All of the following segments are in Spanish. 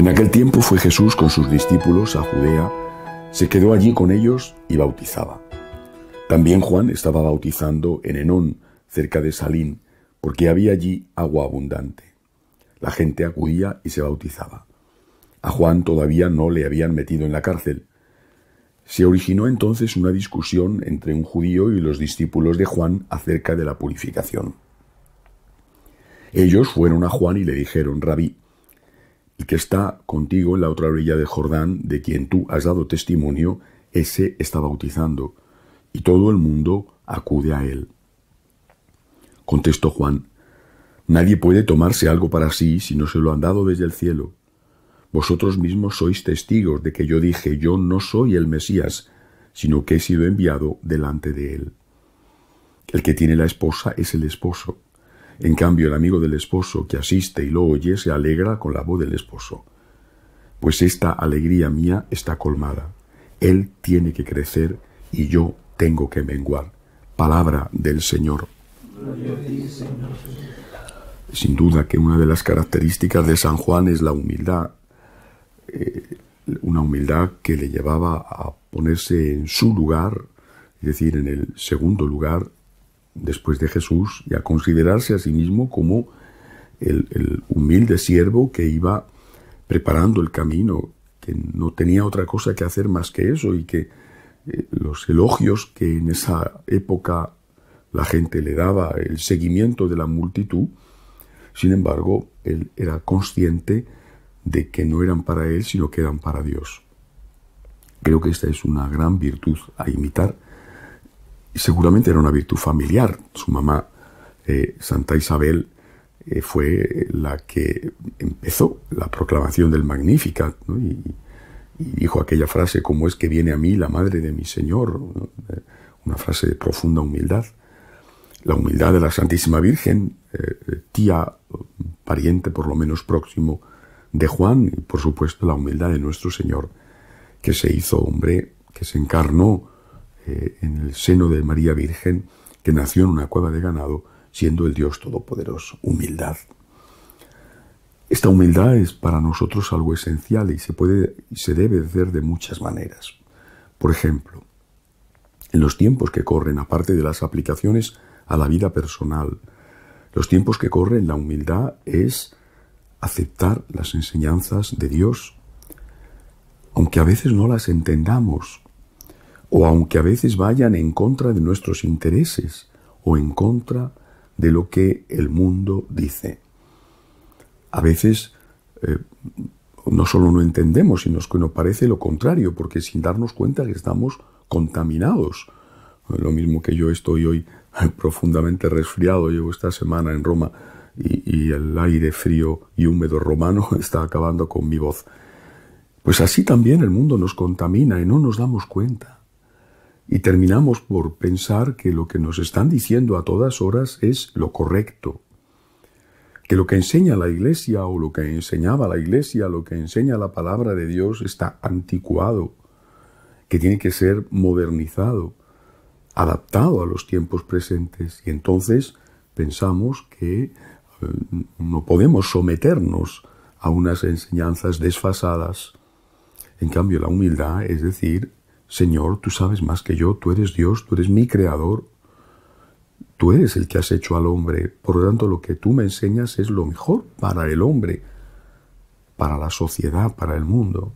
En aquel tiempo fue Jesús con sus discípulos a Judea, se quedó allí con ellos y bautizaba. También Juan estaba bautizando en Enón, cerca de Salín, porque había allí agua abundante. La gente acudía y se bautizaba. A Juan todavía no le habían metido en la cárcel. Se originó entonces una discusión entre un judío y los discípulos de Juan acerca de la purificación. Ellos fueron a Juan y le dijeron: Rabí, el que está contigo en la otra orilla del Jordán, de quien tú has dado testimonio, ese está bautizando, y todo el mundo acude a él. Contestó Juan: nadie puede tomarse algo para sí si no se lo han dado desde el cielo. Vosotros mismos sois testigos de que yo dije: yo no soy el Mesías, sino que he sido enviado delante de él. El que tiene la esposa es el esposo. En cambio, el amigo del esposo que asiste y lo oye se alegra con la voz del esposo. Pues esta alegría mía está colmada. Él tiene que crecer y yo tengo que menguar. Palabra del Señor. Sin duda que una de las características de San Juan es la humildad. Una humildad que le llevaba a ponerse en su lugar, es decir, en el segundo lugar después de Jesús, y a considerarse a sí mismo como el humilde siervo que iba preparando el camino, que no tenía otra cosa que hacer más que eso, y que los elogios que en esa época la gente le daba, el seguimiento de la multitud, sin embargo, él era consciente de que no eran para él, sino que eran para Dios. Creo que esta es una gran virtud a imitar. Seguramente era una virtud familiar. Su mamá, Santa Isabel, fue la que empezó la proclamación del Magnificat, ¿no? Y dijo aquella frase: ¿cómo es que viene a mí la madre de mi Señor? ¿No? Una frase de profunda humildad. La humildad de la Santísima Virgen, tía, pariente por lo menos próximo de Juan, y por supuesto la humildad de nuestro Señor, que se hizo hombre, que se encarnó en el seno de María Virgen, que nació en una cueva de ganado, siendo el Dios Todopoderoso. Humildad. Esta humildad es para nosotros algo esencial y se debe hacer de muchas maneras. Por ejemplo, en los tiempos que corren, aparte de las aplicaciones a la vida personal, los tiempos que corren, la humildad es aceptar las enseñanzas de Dios, aunque a veces no las entendamos, o aunque a veces vayan en contra de nuestros intereses, o en contra de lo que el mundo dice. A veces no solo no entendemos, sino que nos parece lo contrario, porque sin darnos cuenta que estamos contaminados. Lo mismo que yo estoy hoy profundamente resfriado, llevo esta semana en Roma, y el aire frío y húmedo romano está acabando con mi voz. Pues así también el mundo nos contamina y no nos damos cuenta. Y terminamos por pensar que lo que nos están diciendo a todas horas es lo correcto. Que lo que enseña la Iglesia, o lo que enseñaba la Iglesia, lo que enseña la palabra de Dios está anticuado, que tiene que ser modernizado, adaptado a los tiempos presentes. Y entonces pensamos que no podemos someternos a unas enseñanzas desfasadas. En cambio, la humildad es decir: Señor, tú sabes más que yo, tú eres Dios, tú eres mi creador, tú eres el que has hecho al hombre, por lo tanto lo que tú me enseñas es lo mejor para el hombre, para la sociedad, para el mundo.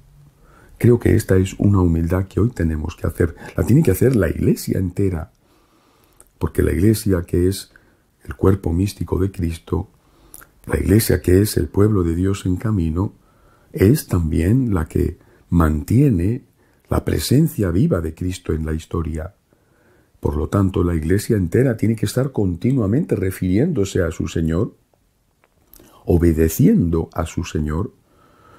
Creo que esta es una humildad que hoy tenemos que hacer, la tiene que hacer la Iglesia entera, porque la Iglesia, que es el cuerpo místico de Cristo, la Iglesia, que es el pueblo de Dios en camino, es también la que mantiene la presencia viva de Cristo en la historia. Por lo tanto, la Iglesia entera tiene que estar continuamente refiriéndose a su Señor, obedeciendo a su Señor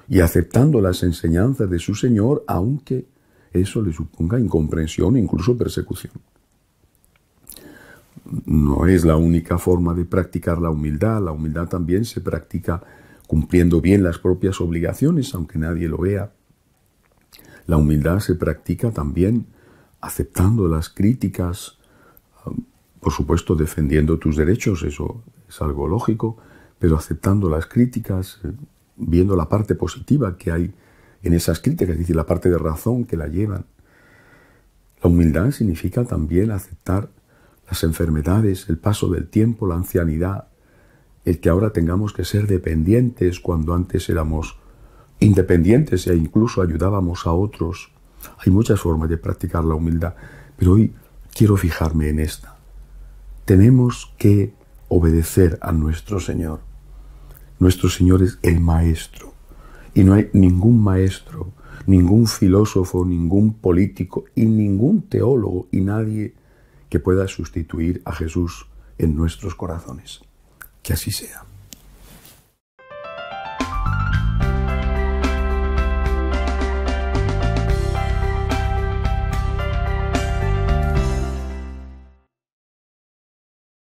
y aceptando las enseñanzas de su Señor, aunque eso le suponga incomprensión e incluso persecución. No es la única forma de practicar la humildad. La humildad también se practica cumpliendo bien las propias obligaciones, aunque nadie lo vea. La humildad se practica también aceptando las críticas, por supuesto defendiendo tus derechos, eso es algo lógico, pero aceptando las críticas, viendo la parte positiva que hay en esas críticas, es decir, la parte de razón que la llevan. La humildad significa también aceptar las enfermedades, el paso del tiempo, la ancianidad, el que ahora tengamos que ser dependientes cuando antes éramos independientes e incluso ayudábamos a otros. Hay muchas formas de practicar la humildad, pero hoy quiero fijarme en esta. Tenemos que obedecer a nuestro Señor. Nuestro Señor es el Maestro. Y no hay ningún maestro, ningún filósofo, ningún político y ningún teólogo y nadie que pueda sustituir a Jesús en nuestros corazones. Que así sea.